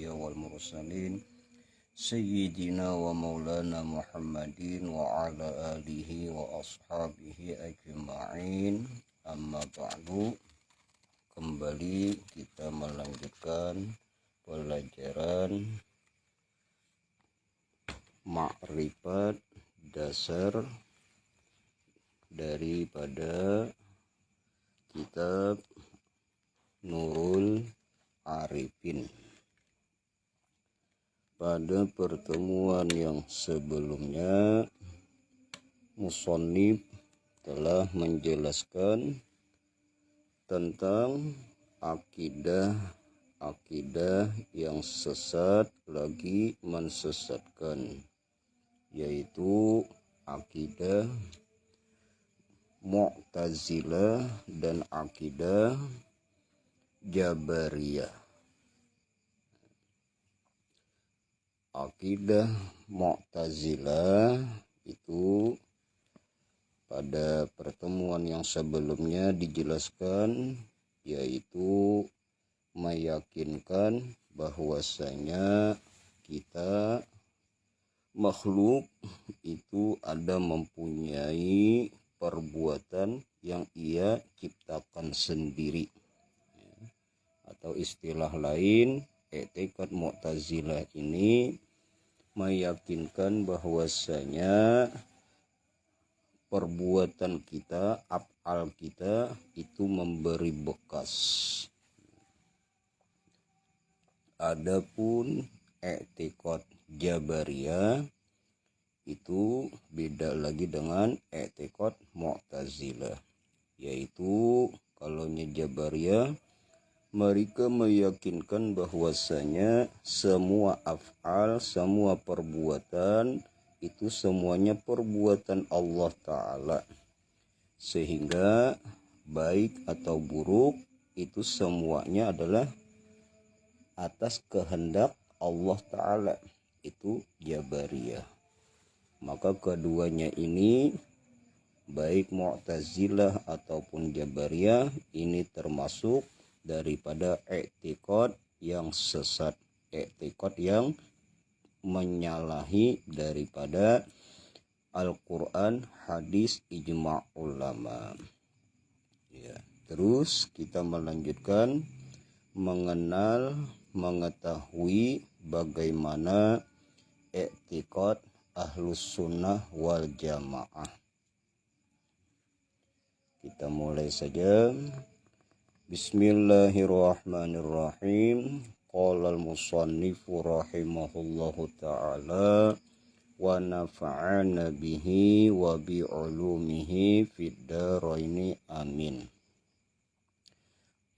الأنبياء والمرسلين سيدنا ومولانا محمد وعلى آله وأصحابه أجمعين. Amma ba'du. Kembali kita melanjutkan pelajaran ma'rifat dasar daripada kitab Nurul Arifin. Pada pertemuan yang sebelumnya musannif telah menjelaskan tentang akidah yang sesat lagi mensesatkan, yaitu akidah Mu'tazilah dan akidah Jabariyah. Akidah Mu'tazilah itu pada pertemuan yang sebelumnya dijelaskan, yaitu meyakinkan bahwasanya kita makhluk itu ada mempunyai perbuatan yang ia ciptakan sendiri, atau istilah lain, i'tiqad Mu'tazilah ini meyakinkan bahwasanya perbuatan kita, af'al kita itu memberi bekas. Adapun i'tiqad Jabariyah itu beda lagi dengan i'tiqad Mu'tazilah, yaitu kalau Jabariyah mereka meyakinkan bahwasanya semua af'al, semua perbuatan itu semuanya perbuatan Allah Ta'ala, sehingga baik atau buruk itu semuanya adalah atas kehendak Allah Ta'ala. Itu Jabariyah. Maka keduanya ini, baik Mu'tazilah ataupun Jabariyah, ini termasuk daripada i'tiqad yang sesat, i'tiqad yang menyalahi daripada Al-Quran, hadis, ijma' ulama. Ya, terus kita melanjutkan mengetahui bagaimana i'tiqad Ahlus Sunnah wal Jamaah. Kita mulai saja. Bismillahirrahmanirrahim. Qala al-musannifu rahimahullahu ta'ala wa nafa'ana bihi wa bi'ulumihi fid dharaini amin.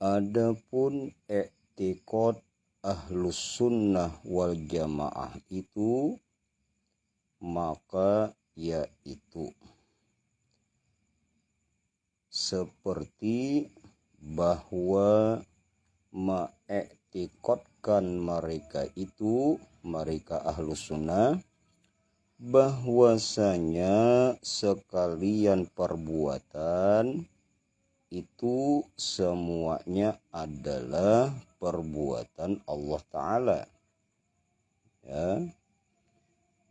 Adapun i'tiqad Ahlus Sunnah wal Jamaah itu, maka yaitu seperti bahwa ma'iktikadkan mereka itu, mereka Ahlus Sunnah, bahwasanya sekalian perbuatan itu semuanya adalah perbuatan Allah Ta'ala. Ya.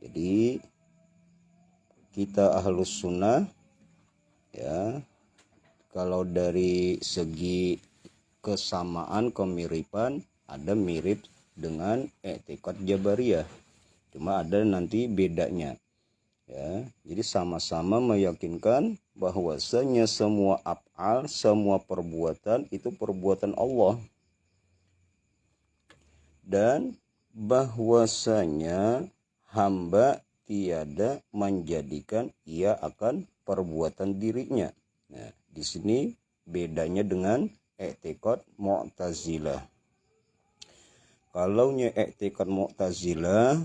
Jadi kita Ahlus Sunnah, ya, kalau dari segi kesamaan, kemiripan, ada mirip dengan i'tiqad Jabariyah, cuma ada nanti bedanya. Ya, jadi sama-sama meyakinkan bahwasanya semua af'al, semua perbuatan itu perbuatan Allah, dan bahwasanya hamba tiada menjadikan ia akan perbuatan dirinya. Nah, di sini bedanya dengan i'tiqad Mu'tazilah. Kalau i'tiqad Mu'tazilah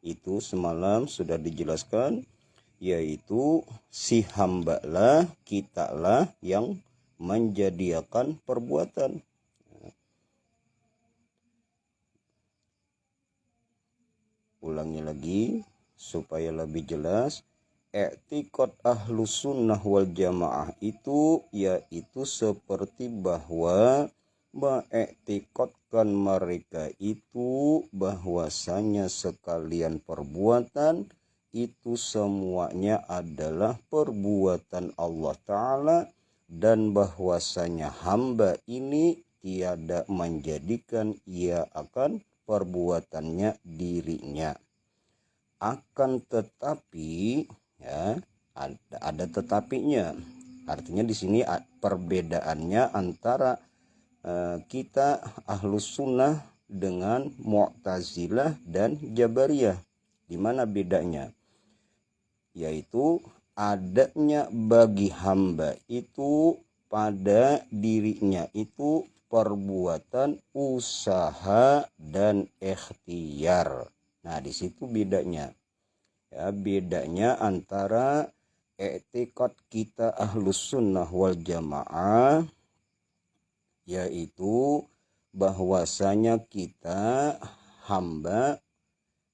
itu semalam sudah dijelaskan, yaitu si hamba lah, kita lah yang menjadikan perbuatan. Ulangi lagi supaya lebih jelas. I'tiqad Ahlus Sunnah wal Jamaah itu yaitu seperti bahwa mengiktikadkan mereka itu bahwasanya sekalian perbuatan itu semuanya adalah perbuatan Allah Ta'ala, dan bahwasanya hamba ini tiada menjadikan ia akan perbuatannya dirinya. Akan tetapi, ya, ada tetapinya. Artinya di sini perbedaannya antara kita Ahlus Sunnah dengan Mu'tazilah dan Jabariyah. Di mana bedanya? Yaitu adanya bagi hamba itu pada dirinya itu perbuatan usaha dan ikhtiar. Nah, di situ bedanya. Ya, bedanya antara i'tikad kita Ahlus Sunnah wal Jamaah, yaitu bahwasanya kita hamba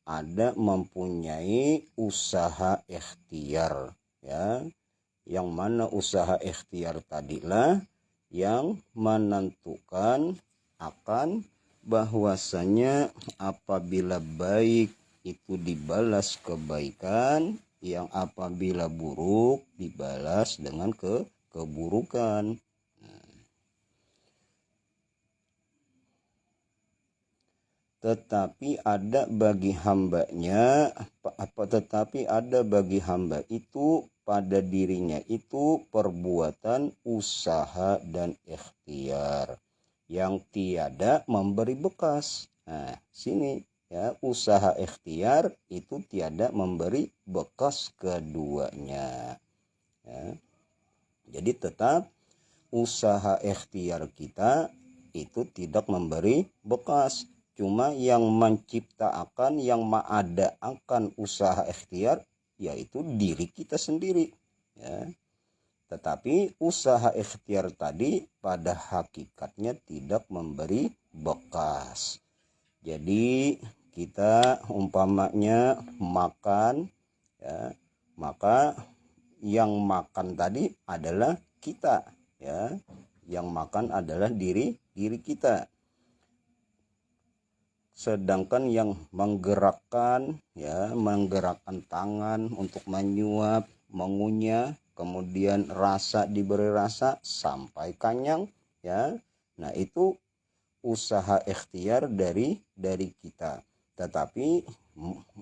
ada mempunyai usaha ikhtiar, ya, yang mana usaha ikhtiar tadilah yang menentukan akan bahwasanya apabila baik itu dibalas kebaikan, yang apabila buruk dibalas dengan keburukan. Tetapi ada bagi hambanya tetapi ada bagi hamba itu pada dirinya itu perbuatan usaha dan ikhtiar yang tiada memberi bekas. Nah, sini ya, usaha ikhtiar itu tiada memberi bekas keduanya. Ya. Jadi tetap usaha ikhtiar kita itu tidak memberi bekas. Cuma yang menciptakan, yang mengadakan usaha ikhtiar yaitu diri kita sendiri. Ya. Tetapi usaha ikhtiar tadi pada hakikatnya tidak memberi bekas. Jadi kita umpamanya makan, ya, maka yang makan tadi adalah kita, ya. Yang makan adalah diri kita. Sedangkan yang menggerakkan, ya, menggerakkan tangan untuk menyuap, mengunyah, kemudian diberi rasa sampai kenyang, ya. Nah, itu usaha ikhtiar dari kita. Tetapi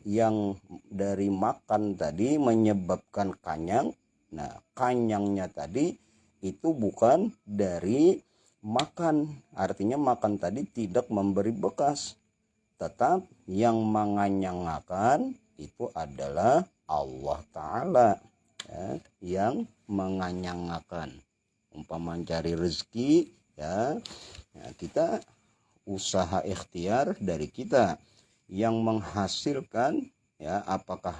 yang dari makan tadi menyebabkan kenyang. Nah, kenyangnya tadi itu bukan dari makan. Artinya makan tadi tidak memberi bekas. Tetap yang mengenyangkan itu adalah Allah Ta'ala, ya, yang mengenyangkan. Umpama mencari rezeki, ya, kita usaha ikhtiar dari kita. Yang menghasilkan, ya, apakah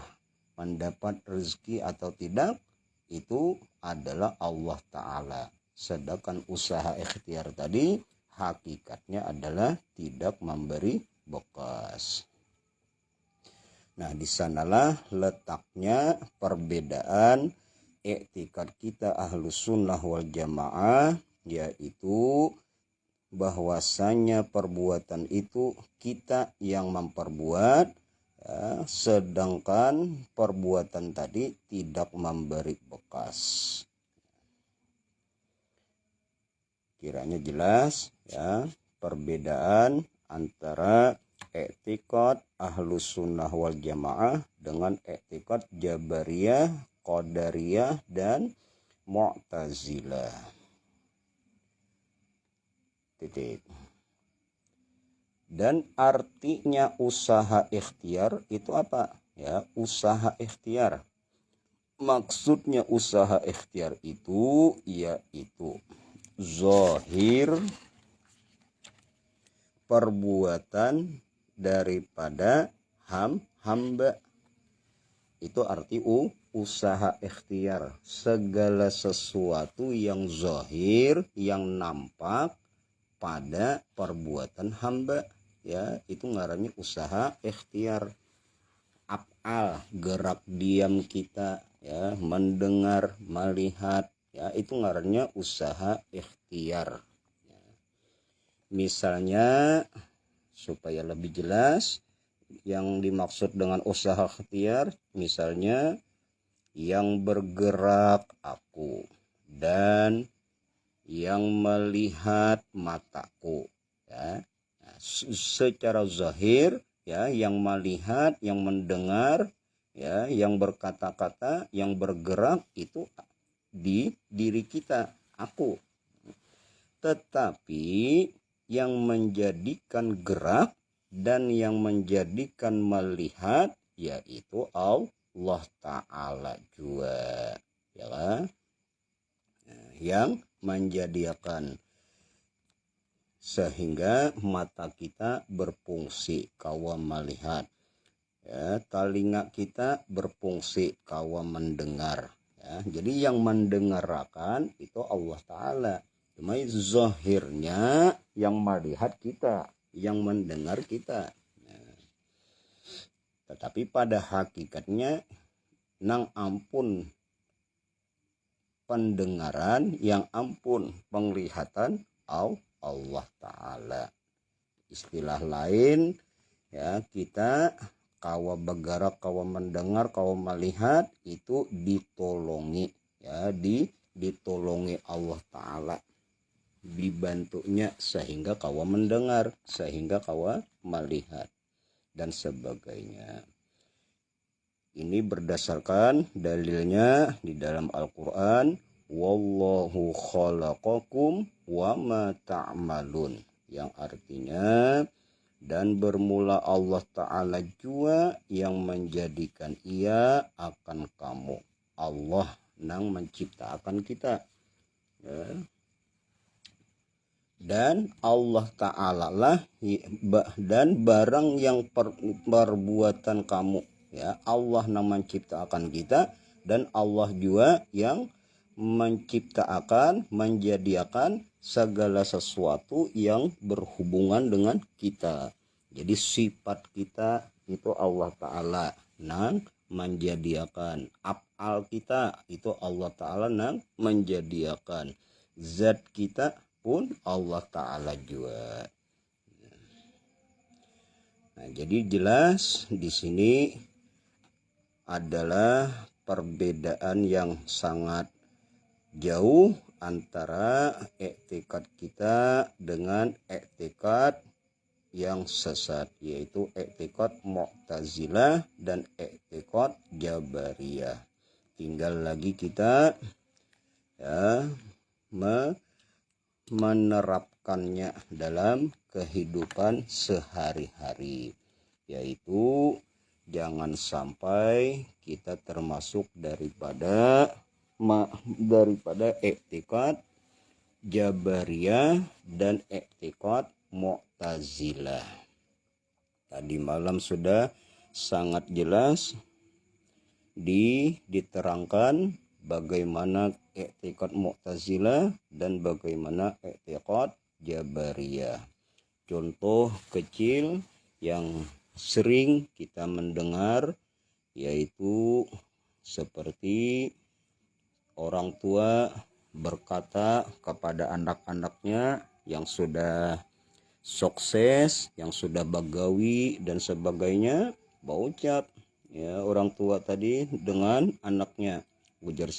mendapat rezeki atau tidak, itu adalah Allah Ta'ala. Sedangkan usaha ikhtiar tadi hakikatnya adalah tidak memberi bekas. Nah, di sanalah letaknya perbedaan i'tikad kita Ahlus Sunnah wal Jamaah, yaitu bahwasanya perbuatan itu kita yang memperbuat, ya, sedangkan perbuatan tadi tidak memberi bekas. Kiranya jelas, ya, perbedaan antara i'tikad Ahlus Sunnah wal Jamaah dengan i'tikad Jabariyah, Qadariyah, dan Mu'tazilah. Titik. Dan artinya usaha ikhtiar itu apa? Ya, usaha ikhtiar. Maksudnya usaha ikhtiar itu yaitu zahir perbuatan daripada hamba. Itu arti usaha ikhtiar. Segala sesuatu yang zahir, yang nampak pada perbuatan hamba, ya, itu ngarannya usaha ikhtiar. Af'al, gerak diam kita, ya, mendengar, melihat, ya, itu ngarannya usaha ikhtiar. Misalnya supaya lebih jelas yang dimaksud dengan usaha ikhtiar, misalnya yang bergerak aku dan yang melihat mataku, ya. Nah, secara zahir, ya, yang melihat, yang mendengar, ya, yang berkata-kata, yang bergerak itu di diri kita, aku. Tetapi yang menjadikan gerak dan yang menjadikan melihat yaitu Allah Ta'ala juga, ya kan? Yang menjadikan sehingga mata kita berfungsi kawa melihat, ya, telinga kita berfungsi kawa mendengar, ya. Jadi yang mendengarkan itu Allah Ta'ala, cuma zahirnya yang melihat kita, yang mendengar kita. Nah, tetapi pada hakikatnya nang ampun pendengaran, yang ampun penglihatan Allah Ta'ala. Istilah lain, ya, kita kawa bergerak, kawa mendengar, kawa melihat itu ditolongi, ya, ditolongi Allah Ta'ala, dibantunya sehingga kawa mendengar, sehingga kawa melihat dan sebagainya. Ini berdasarkan dalilnya di dalam Al-Quran, wallahu khalaqakum wa ma ta'malun, yang artinya dan bermula Allah Ta'ala juga yang menjadikan ia akan kamu. Allah nang menciptakan kita, ya. Dan Allah Ta'ala lah dan barang yang perbuatan kamu, ya, Allah yang menciptakan kita dan Allah juga yang menciptakan, menjadikan segala sesuatu yang berhubungan dengan kita. Jadi sifat kita itu Allah Ta'ala nang menjadikan, af'al kita itu Allah Ta'ala nang menjadikan, zat kita pun Allah Ta'ala juga. Nah, jadi jelas di sini adalah perbedaan yang sangat jauh antara i'tikad kita dengan i'tikad yang sesat, yaitu i'tikad Mu'tazilah dan i'tikad Jabariyah. Tinggal lagi kita, ya, menerapkannya dalam kehidupan sehari-hari, yaitu jangan sampai kita termasuk daripada i'tikad Jabariyah dan i'tikad Mu'tazilah. Tadi malam sudah sangat jelas diterangkan bagaimana i'tikad Mu'tazilah dan bagaimana i'tikad Jabariyah. Contoh kecil yang sering kita mendengar yaitu seperti orang tua berkata kepada anak-anaknya yang sudah sukses, yang sudah bagawi dan sebagainya, berucap, ya, orang tua tadi dengan anaknya, ujar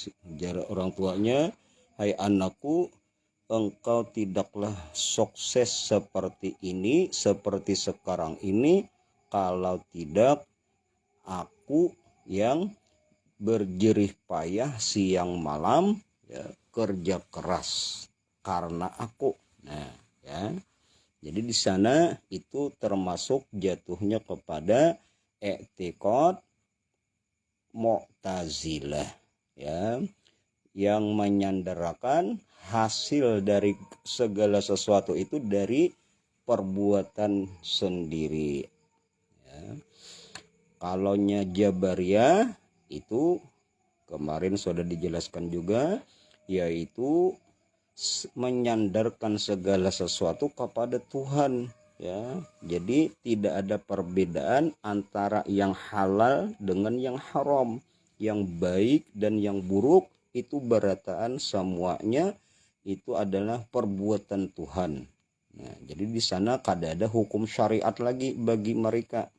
orang tuanya, hai anakku, engkau tidaklah sukses seperti ini, seperti sekarang ini, kalau tidak aku yang berjerih payah siang malam, ya, kerja keras karena aku. Nah, ya, jadi di sana itu termasuk jatuhnya kepada i'tikad Mu'tazilah, ya, yang menyandarkan hasil dari segala sesuatu itu dari perbuatan sendiri, ya. Kalaunya Jabariyah itu kemarin sudah dijelaskan juga, yaitu menyandarkan segala sesuatu kepada Tuhan, ya. Jadi tidak ada perbedaan antara yang halal dengan yang haram, yang baik dan yang buruk, itu berataan semuanya itu adalah perbuatan Tuhan. Nah, jadi di sana kada ada hukum syariat lagi bagi mereka.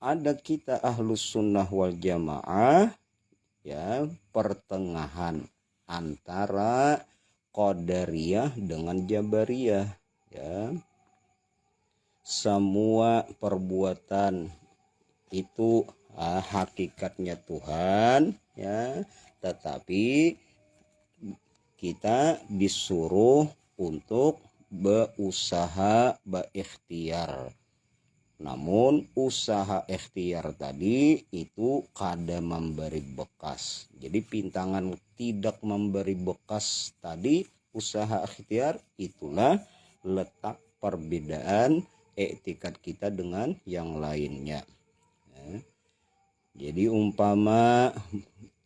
Ada kita ahlus sunnah wal jamaah, ya, pertengahan antara qadariyah dengan jabariyah, ya. Semua perbuatan itu hakikatnya Tuhan, ya, tetapi kita disuruh untuk berusaha berikhtiar. Namun usaha ikhtiar tadi itu kada memberi bekas. Jadi pintangan tidak memberi bekas tadi, usaha ikhtiar, itulah letak perbedaan iktikad kita dengan yang lainnya. Ya. Jadi umpama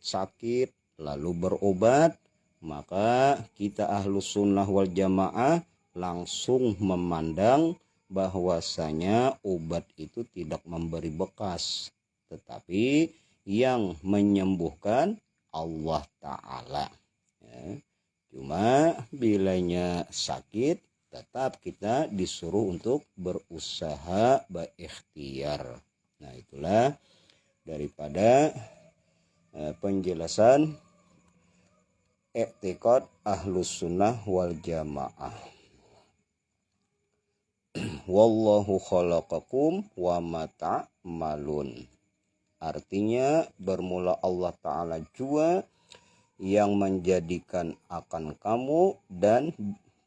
sakit lalu berobat, maka kita ahlus sunnah wal jamaah langsung memandang bahwasanya obat itu tidak memberi bekas, tetapi yang menyembuhkan Allah Ta'ala, ya. Cuma bilanya sakit, tetap kita disuruh untuk berusaha berikhtiar. Nah, itulah daripada penjelasan i'tiqad ahlus sunnah wal jamaah. Wallahu khalaqakum wa ma ta'malun. Artinya bermula Allah Ta'ala jua yang menjadikan akan kamu dan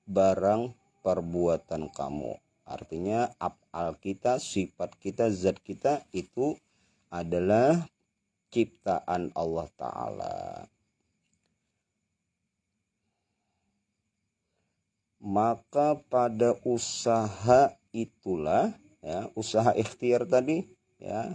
barang perbuatan kamu. Artinya af'al kita, sifat kita, zat kita itu adalah ciptaan Allah Ta'ala. Maka pada usaha itulah, ya, usaha ikhtiar tadi, ya,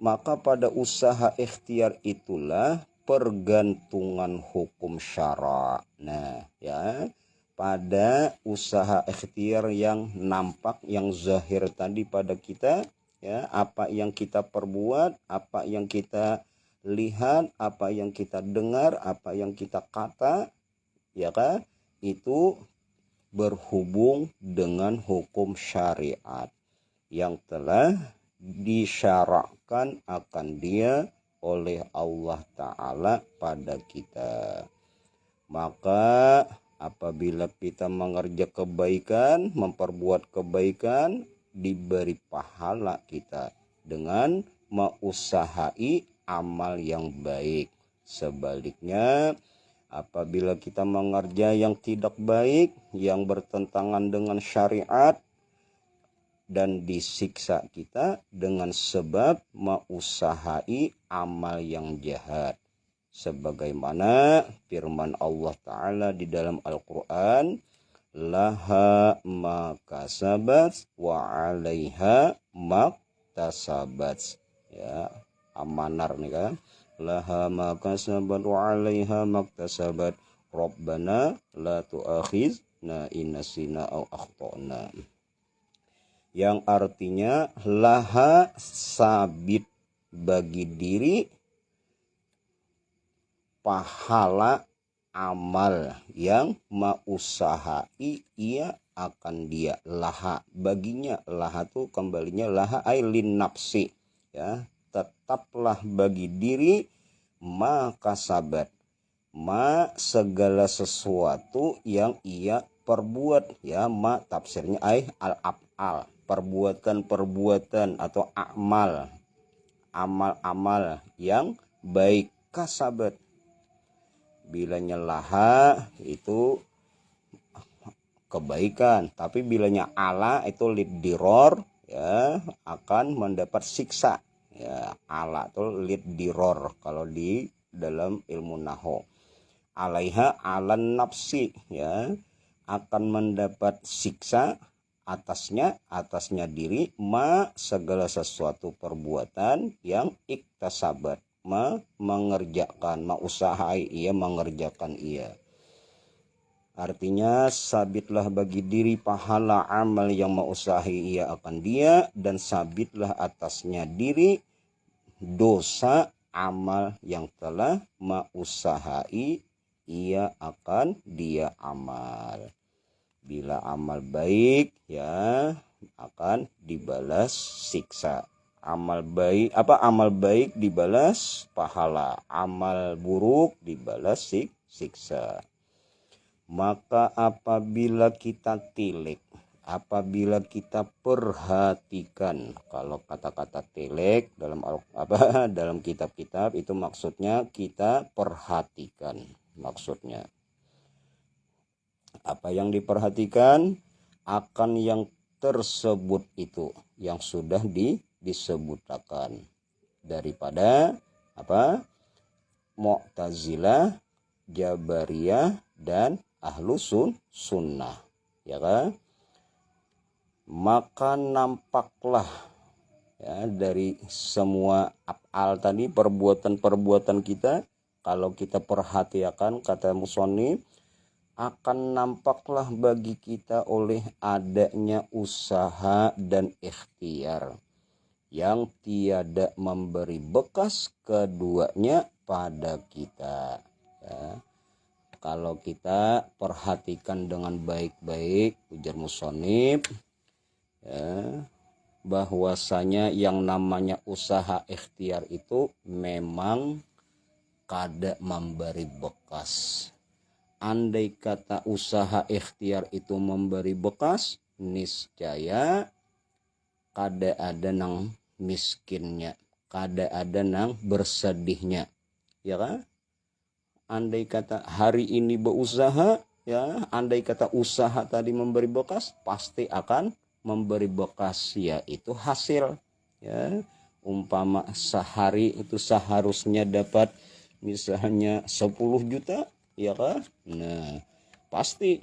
maka pada usaha ikhtiar itulah pergantungan hukum syara. Nah, ya, pada usaha ikhtiar yang nampak, yang zahir tadi pada kita, ya, apa yang kita perbuat, apa yang kita lihat, apa yang kita dengar, apa yang kita kata, ya kan, itu berhubung dengan hukum syariat yang telah disyarakkan akan dia oleh Allah Ta'ala pada kita. Maka apabila kita mengerjakan kebaikan, memperbuat kebaikan, diberi pahala kita dengan mengusahai amal yang baik. Sebaliknya, apabila kita mengerjakan yang tidak baik, yang bertentangan dengan syariat, dan disiksa kita dengan sebab mengusahai amal yang jahat. Sebagaimana firman Allah Ta'ala di dalam Al-Quran, laha ma kasabat wa 'alaiha maktasabat. Ya, Amanar nih kan. Laha ma kasabat wa 'alaiha maktasabat. Rabbana la tu'akhizna in nasina aw akhtana. Yang artinya laha sabit bagi diri pahala amal yang mausahai ia akan dia, laha baginya, laha tuh kembalinya laha ailin nafsi, ya, tetaplah bagi diri maka sabat, ma segala sesuatu yang ia perbuat, ya, ma tafsirnya al af'al, perbuatan-perbuatan atau amal-amal yang baik, kasabat. Bilanya laha itu kebaikan, tapi bilanya ala itu liddiror, ya, akan mendapat siksa, ya. Ala itu liddiror kalau di dalam ilmu nahwu. Alaiha alan nafsi, ya, akan mendapat siksa atasnya diri, ma segala sesuatu perbuatan yang iktasabat, mengerjakan, usahai ia, mengerjakan ia. Artinya sabitlah bagi diri pahala amal yang mausahi ia akan dia, dan sabitlah atasnya diri dosa amal yang telah mausahai ia akan dia amal. Bila amal baik ya akan dibalas siksa. Amal baik dibalas pahala, amal buruk dibalas siksa. Maka apabila kita tilik, apabila kita perhatikan, kalau kata-kata tilik dalam kitab-kitab itu maksudnya kita perhatikan, maksudnya apa yang diperhatikan akan yang tersebut itu yang sudah disebutkan daripada Mu'tazilah, Jabariyah dan Ahlus Sunnah, ya kan? Maka nampaklah ya dari semua af'al tadi, perbuatan-perbuatan kita, kalau kita perhatikan kata musonif, akan nampaklah bagi kita oleh adanya usaha dan ikhtiar yang tiada memberi bekas keduanya pada kita ya. Kalau kita perhatikan dengan baik-baik, ujar musonif ya, bahwasanya yang namanya usaha ikhtiar itu memang kada memberi bekas. Andai kata usaha ikhtiar itu memberi bekas, niscaya kada ada nang miskinnya, kada ada nang bersedihnya, ya kan? Andai kata hari ini berusaha, ya, andai kata usaha tadi memberi bekas, pasti akan memberi bekas, yaitu hasil, ya. Umpama sehari itu seharusnya dapat misalnya 10 juta, ya kan? Nah, pasti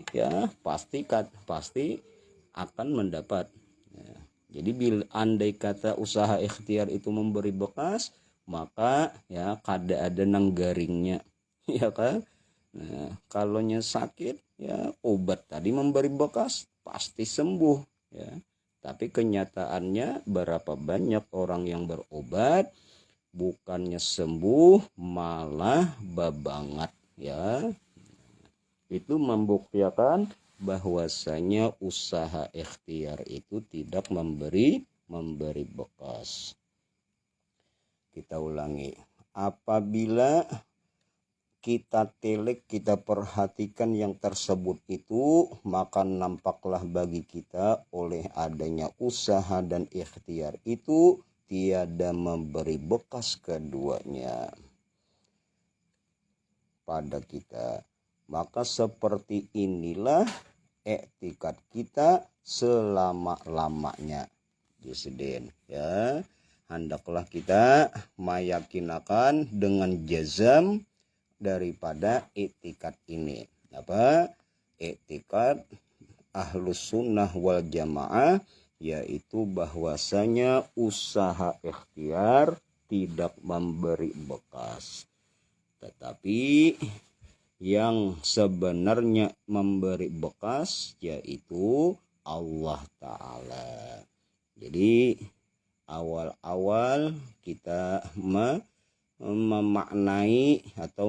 akan mendapat. Nah, jadi bila andai kata usaha ikhtiar itu memberi bekas, maka ya kada ada nang garingnya, ya kan? Nah, kalaunya sakit ya obat tadi memberi bekas pasti sembuh, ya. Tapi kenyataannya berapa banyak orang yang berobat bukannya sembuh malah babangat, ya. Itu membuktikan bahwasanya usaha ikhtiar itu tidak memberi bekas. Kita ulangi, apabila kita telik, kita perhatikan yang tersebut itu, maka nampaklah bagi kita oleh adanya usaha dan ikhtiar itu tiada memberi bekas keduanya pada kita. Maka seperti inilah iktikad kita selama-lamanya. Diseden, ya. Hendaklah kita meyakinakan dengan jazam daripada iktikad ini. Apa? Iktikad Ahlus Sunnah wal Jamaah, yaitu bahwasanya usaha ikhtiar tidak memberi bekas. Tetapi yang sebenarnya memberi bekas yaitu Allah Ta'ala. Jadi awal-awal kita memaknai atau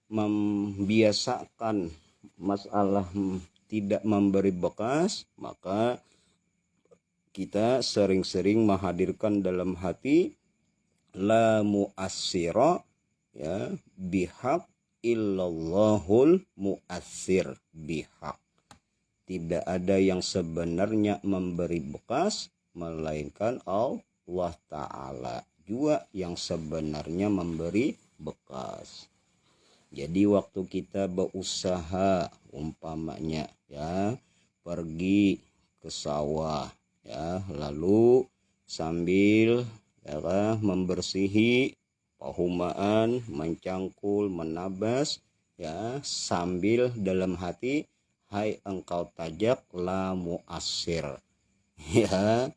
membiasakan masalah tidak memberi bekas, maka kita sering-sering menghadirkan dalam hati la mu'assira ya bihaq illallahul mu'assir bihaq. Tidak ada yang sebenarnya memberi bekas melainkan Allah Ta'ala juga yang sebenarnya memberi bekas. Jadi waktu kita berusaha umpamanya ya pergi ke sawah ya, lalu sambil ya membersihi pahumaan, mencangkul, menabas ya, sambil dalam hati hai engkau tajak la mu'assir ya,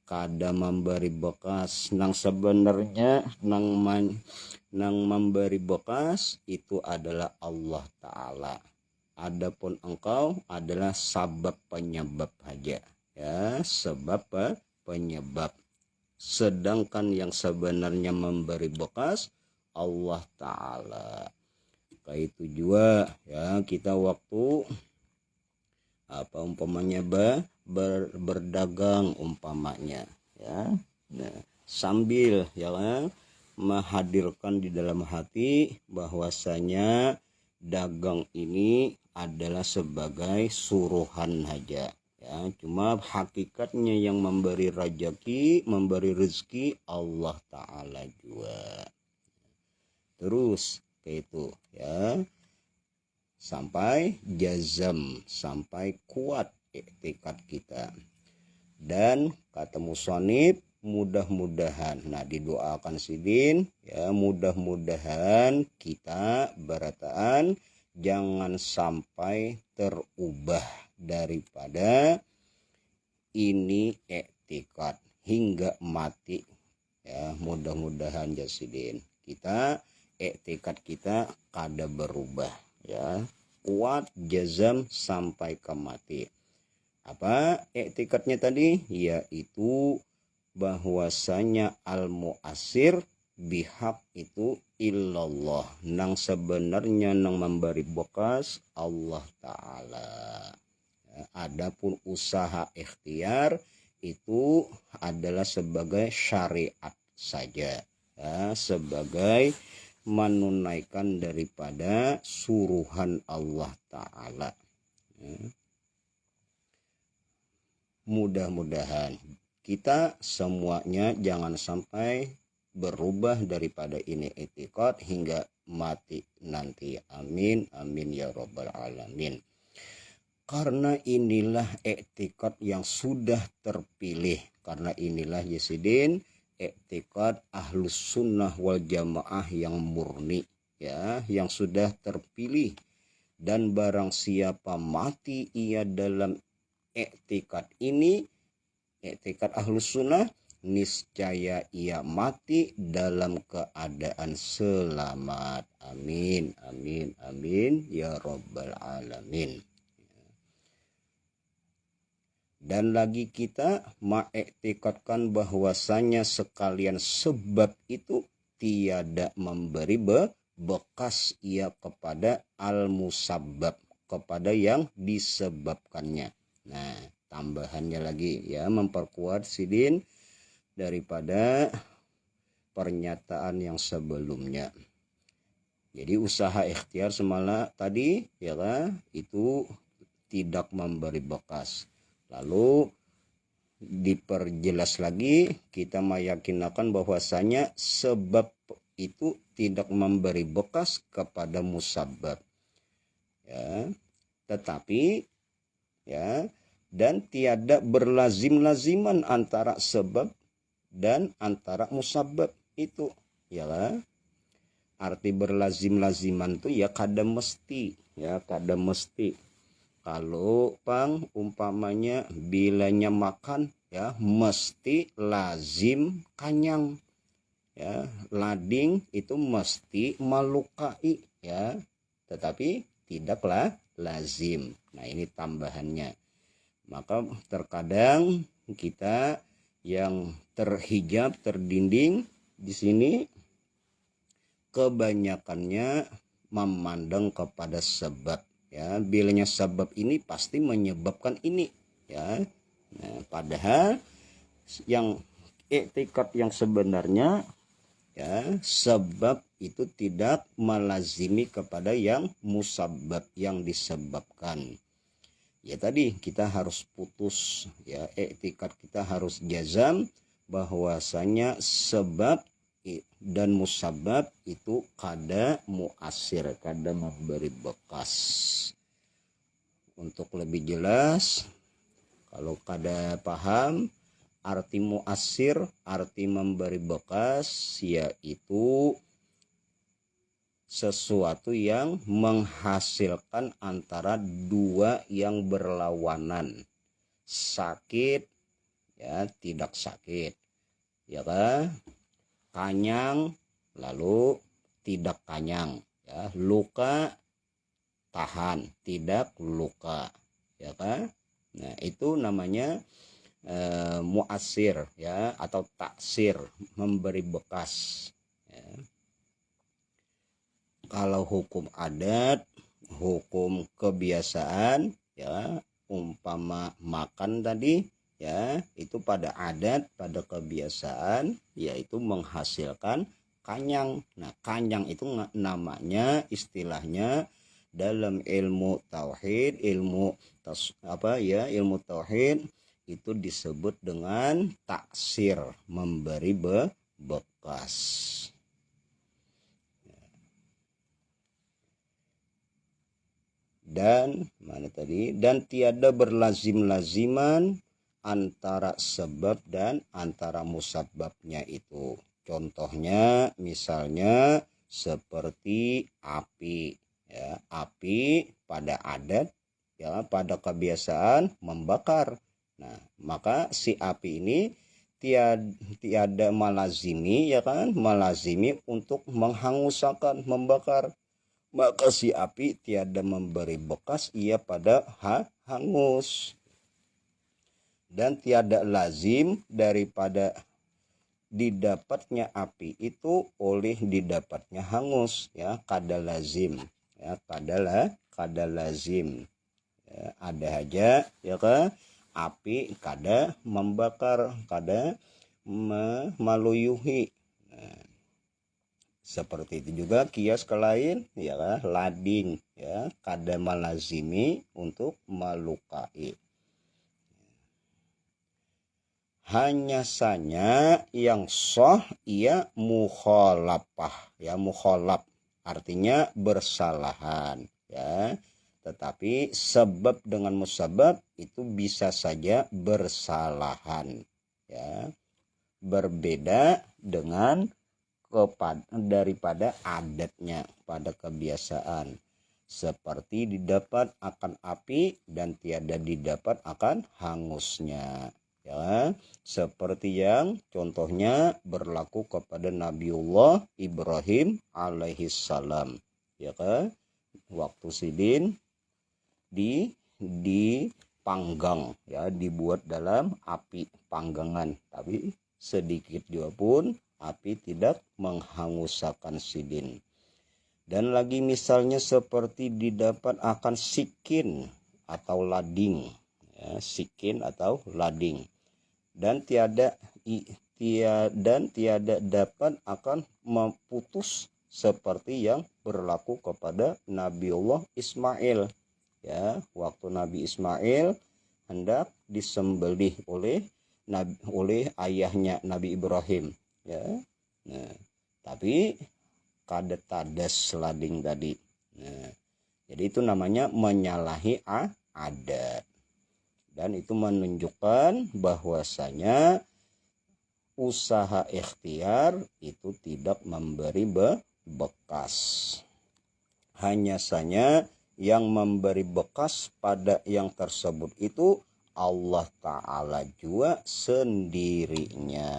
kada memberi bekas. Nang sebenarnya nang memberi bekas itu adalah Allah Ta'ala. Adapun engkau adalah sabab penyebab aja ya, sebab penyebab. Sedangkan yang sebenarnya memberi bekas Allah Ta'ala. Kayak itu juga ya, kita waktu apa umpamanya berdagang umpamanya, ya. Nah, sambil ya menghadirkan di dalam hati bahwasanya dagang ini adalah sebagai suruhan saja, ya. Cuma hakikatnya yang memberi rezeki Allah Ta'ala juga. Terus kayak itu ya, sampai jazam, sampai kuat tekad kita. Dan kata musonib, mudah-mudahan, nah didoakan sidin ya, mudah-mudahan kita berataan jangan sampai terubah daripada ini iktikad hingga mati ya. Mudah-mudahan jasidin kita iktikad kita kada berubah ya, kuat jazam sampai ke mati. Apa iktikadnya tadi? Yaitu bahwasanya al-mu'assir bihak itu illallah, nang sebenarnya nang memberi bekas Allah Ta'ala. Adapun usaha ikhtiar itu adalah sebagai syariat saja ya, sebagai menunaikan daripada suruhan Allah Ta'ala. Mudah-mudahan kita semuanya jangan sampai berubah daripada ini iktikad hingga mati nanti. Amin amin ya robbal alamin. Karena inilah iktikad yang sudah terpilih, karena inilah yasidin iktikad ahlus sunnah wal jamaah yang murni ya, yang sudah terpilih. Dan barang siapa mati ia dalam iktikad ini, iktikad ahlus sunnah, niscaya ia mati dalam keadaan selamat. Amin amin amin ya robbal alamin. Dan lagi kita mengiktikadkan bahwasanya sekalian sebab itu tiada memberi bekas ia kepada al-musabbab, kepada yang disebabkannya. Nah, tambahannya lagi ya, memperkuat sidin daripada pernyataan yang sebelumnya. Jadi usaha ikhtiar semala tadi ya kan, itu tidak memberi bekas. Lalu diperjelas lagi, kita meyakinakan bahwasanya sebab itu tidak memberi bekas kepada musabbab ya, tetapi ya, dan tiada berlazim-laziman antara sebab dan antara musabbab itu ya. Arti berlazim-laziman itu ya kada mesti ya, kada mesti. Kalau pang umpamanya bilanya makan ya mesti lazim kanyang ya, lading itu mesti melukai ya, tetapi tidaklah lazim. Nah ini tambahannya. Maka terkadang kita yang terhijab, terdinding di sini kebanyakannya memandang kepada sebab ya, bilanya sebab ini pasti menyebabkan ini ya. Nah, padahal yang iktikad yang sebenarnya ya, sebab itu tidak melazimi kepada yang musabbab, yang disebabkan. Ya tadi kita harus putus ya, iktikad kita harus jazam bahwasanya sebab dan musabbab itu kada muasir, kada memberi bekas. Untuk lebih jelas, kalau kada paham arti muasir, arti memberi bekas, yaitu sesuatu yang menghasilkan antara dua yang berlawanan, sakit ya tidak sakit ya kan, kanyang lalu tidak kanyang ya, luka tahan tidak luka ya kan. Nah itu namanya muasir ya, atau taksir, memberi bekas ya. Kalau hukum adat, hukum kebiasaan ya, umpama makan tadi ya, itu pada adat, pada kebiasaan, yaitu menghasilkan kanyang. Nah, kanyang itu namanya, istilahnya dalam ilmu tauhid, ilmu tauhid itu disebut dengan taksir, memberi bekas. Dan mana tadi? Dan tiada berlazim-laziman antara sebab dan antara musababnya itu. Contohnya misalnya seperti api ya, api pada adat ya, pada kebiasaan membakar. Nah, maka si api ini tiada malazimi ya kan, malazimi untuk menghanguskan, membakar. Maka si api tiada memberi bekas ia pada hangus. Dan tiada lazim daripada didapatnya api itu oleh didapatnya hangus ya, kada lazim ya, kada lazim ya, ada aja ya kan, api kada membakar, kada meluyuhi. Nah, seperti itu juga kias ke lain ya kan, lading ya, kada malazimi untuk melukai. Hanya saja yang sah ia mukhalafah ya, mukhalaf artinya bersalahan ya, tetapi sebab dengan musabab itu bisa saja bersalahan ya, berbeda dengan daripada adatnya, pada kebiasaan, seperti didapat akan api dan tiada didapat akan hangusnya ya, seperti yang contohnya berlaku kepada Nabiullah Ibrahim alaihissalam ya kan, waktu sidin dipanggang ya, dibuat dalam api panggangan, tapi sedikit juga pun api tidak menghanguskan sidin. Dan lagi misalnya seperti didapat akan sikin atau lading ya, sikin atau lading, dan tiada dapat akan memutus, seperti yang berlaku kepada Nabiullah Ismail ya, waktu Nabi Ismail hendak disembelih oleh ayahnya Nabi Ibrahim ya. Nah, tapi kada tadas lading tadi. Nah, jadi itu namanya menyalahi adat. Dan itu menunjukkan bahwasanya usaha ikhtiar itu tidak memberi bekas. Hanya saja yang memberi bekas pada yang tersebut itu Allah Ta'ala juga sendirinya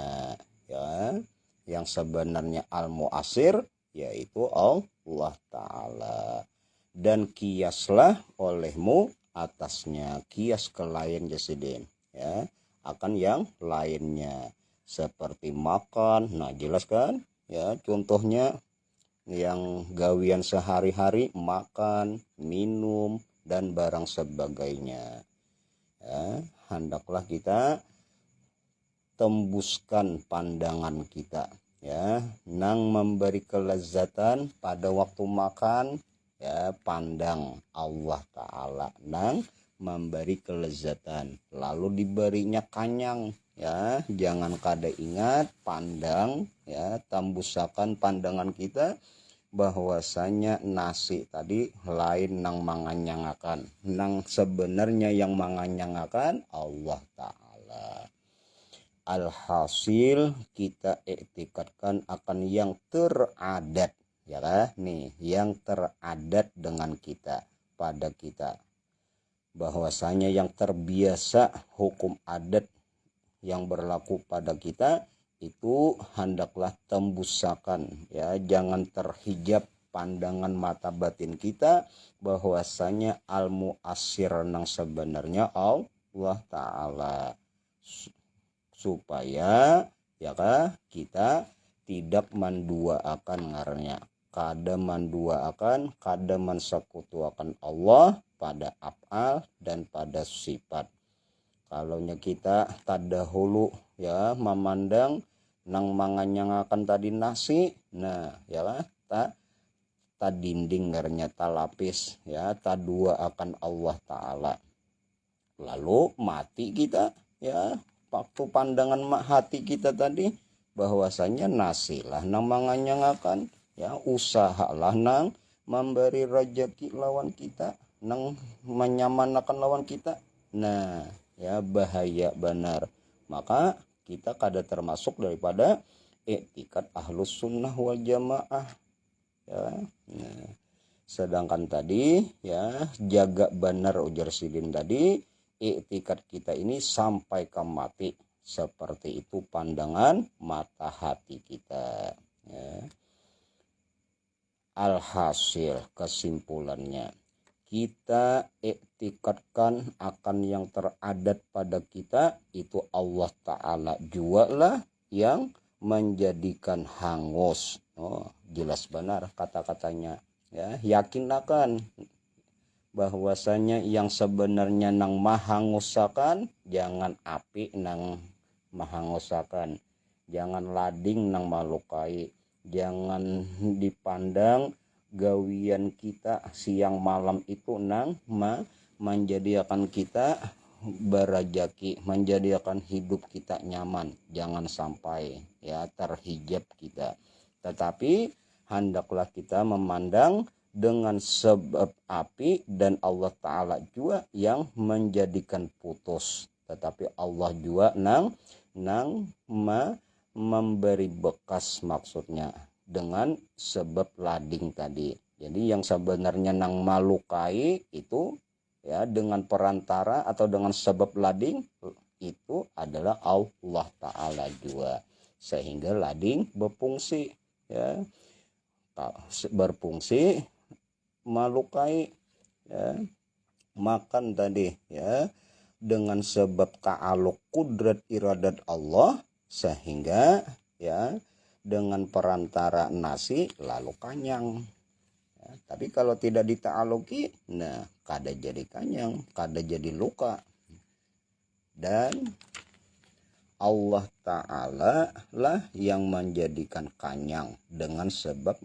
ya, yang sebenarnya al-mu'asir yaitu Allah Ta'ala. Dan kiaslah olehmu atasnya, kias ke lain jasidin ya, akan yang lainnya seperti makan. Nah, jelas kan ya, contohnya yang gawian sehari-hari, makan, minum dan barang sebagainya ya, hendaklah kita tembuskan pandangan kita ya, nang memberi kelezatan pada waktu makan ya, pandang Allah Ta'ala nang memberi kelezatan, lalu diberinya kanyang ya, jangan kada ingat pandang ya, tembusakan pandangan kita bahwasanya nasi tadi lain nang manganyangakan, nang sebenarnya yang manganyangakan Allah Ta'ala. Alhasil kita iktikadkan akan yang teradat ya kan, nih yang teradat dengan kita, pada kita, bahwasanya yang terbiasa hukum adat yang berlaku pada kita itu hendaklah tembusakan ya, jangan terhijab pandangan mata batin kita bahwasanya al-mu'assir nang sebenarnya Allah Ta'ala, supaya ya kan kita tidak menduaakan ngarannya kada menduaakan, kada mensekutuakan Allah pada af'al dan pada sifat. Kalaunya kita tadahulu ya memandang nang manganyangakan tadi nasi, nah ya lah ta dinding ngarnya ta lapis ya, ta dua akan Allah Ta'ala. Lalu mati kita ya, waktu pandangan hati kita tadi bahwasanya nasi lah nang manganyangakan ya, usahalah nang memberi rezeki lawan kita, nang menyamanakan lawan kita. Nah ya, bahaya benar. Maka kita kada termasuk daripada i'tikad ahlus sunnah wal jamaah ya. Nah, sedangkan tadi ya, jaga benar ujar Sidin tadi, i'tikad kita ini sampai ke mati. Seperti itu pandangan mata hati kita ya. Alhasil kesimpulannya, kita iktikadkan akan yang teradat pada kita itu Allah Ta'ala juga lah yang menjadikan hangus. Jelas benar kata-katanya ya, yakin akan bahwasanya yang sebenarnya nang mahangusakan, jangan api nang mahangusakan, jangan lading nang malukai, jangan dipandang gawian kita siang malam itu nang menjadikan kita berajaki, menjadikan hidup kita nyaman. Jangan sampai ya terhijab kita, tetapi hendaklah kita memandang dengan sebab api, dan Allah Ta'ala juga yang menjadikan putus, tetapi Allah juga nang memberi bekas, maksudnya dengan sebab lading tadi. Jadi yang sebenarnya nang malukai itu ya, dengan perantara atau dengan sebab lading itu adalah Allah Ta'ala juga, sehingga lading berfungsi ya, berfungsi malukai ya, makan tadi ya, dengan sebab ta'aluk kudrat iradat Allah, sehingga ya dengan perantara nasi lalu kanyang ya. Tapi kalau tidak dita'aluki, nah kada jadi kanyang, kada jadi luka. Dan Allah Ta'ala lah yang menjadikan kanyang dengan sebab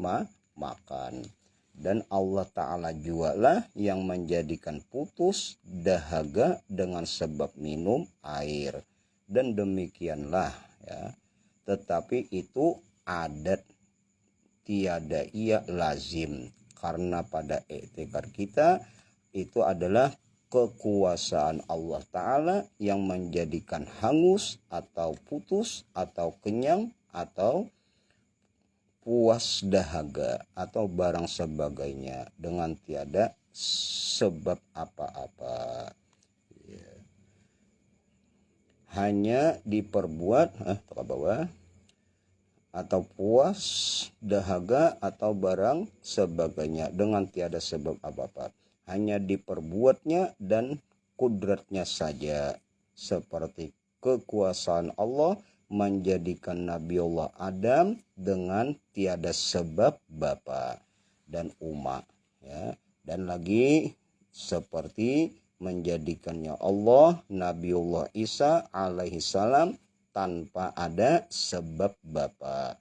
makan, dan Allah Ta'ala juga lah yang menjadikan putus dahaga dengan sebab minum air. Dan demikianlah ya, tetapi itu adat, tiada ia lazim, karena pada i'tikad kita itu adalah kekuasaan Allah Ta'ala yang menjadikan hangus atau putus atau kenyang atau puas dahaga atau barang sebagainya dengan tiada sebab apa-apa ya. Hanya diperbuat ke bawah atau puas dahaga atau barang sebagainya dengan tiada sebab apa-apa, hanya diperbuatnya dan kudratnya saja, seperti kekuasaan Allah menjadikan Nabiullah Adam dengan tiada sebab bapa dan umat ya, dan lagi seperti menjadikannya Allah Nabiullah Isa alaihi salam tanpa ada sebab bapa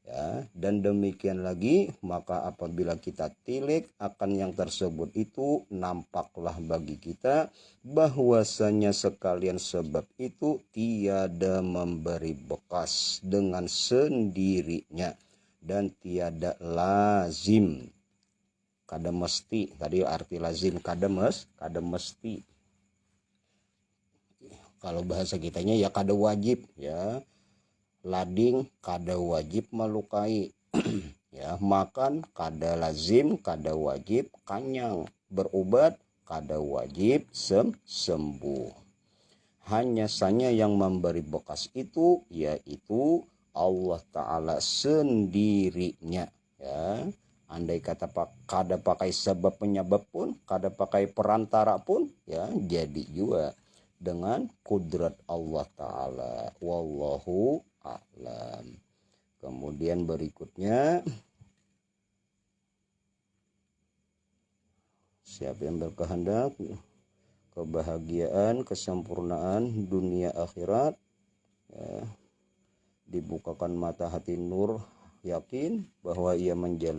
ya. Dan demikian lagi, maka apabila kita tilik akan yang tersebut itu, nampaklah bagi kita bahwasanya sekalian sebab itu tiada memberi bekas dengan sendirinya dan tiada lazim, kada mesti. Tadi arti lazim kada mesti, kalau bahasa kitanya ya kada wajib ya. Lading kada wajib melukai ya, makan kada lazim, kada wajib kanyang, berobat kada wajib sembuh. Hanya saja yang memberi bekas itu yaitu Allah Ta'ala sendirinya ya. Andai kata kada pakai sebab penyebab pun, kada pakai perantara pun ya, jadi juga dengan kudrat Allah Ta'ala. Wallahu a'lam. Kemudian berikutnya siapa yang berkehendak kebahagiaan, kesempurnaan dunia akhirat, ya, dibukakan mata hati nur, yakin bahwa ia menjalani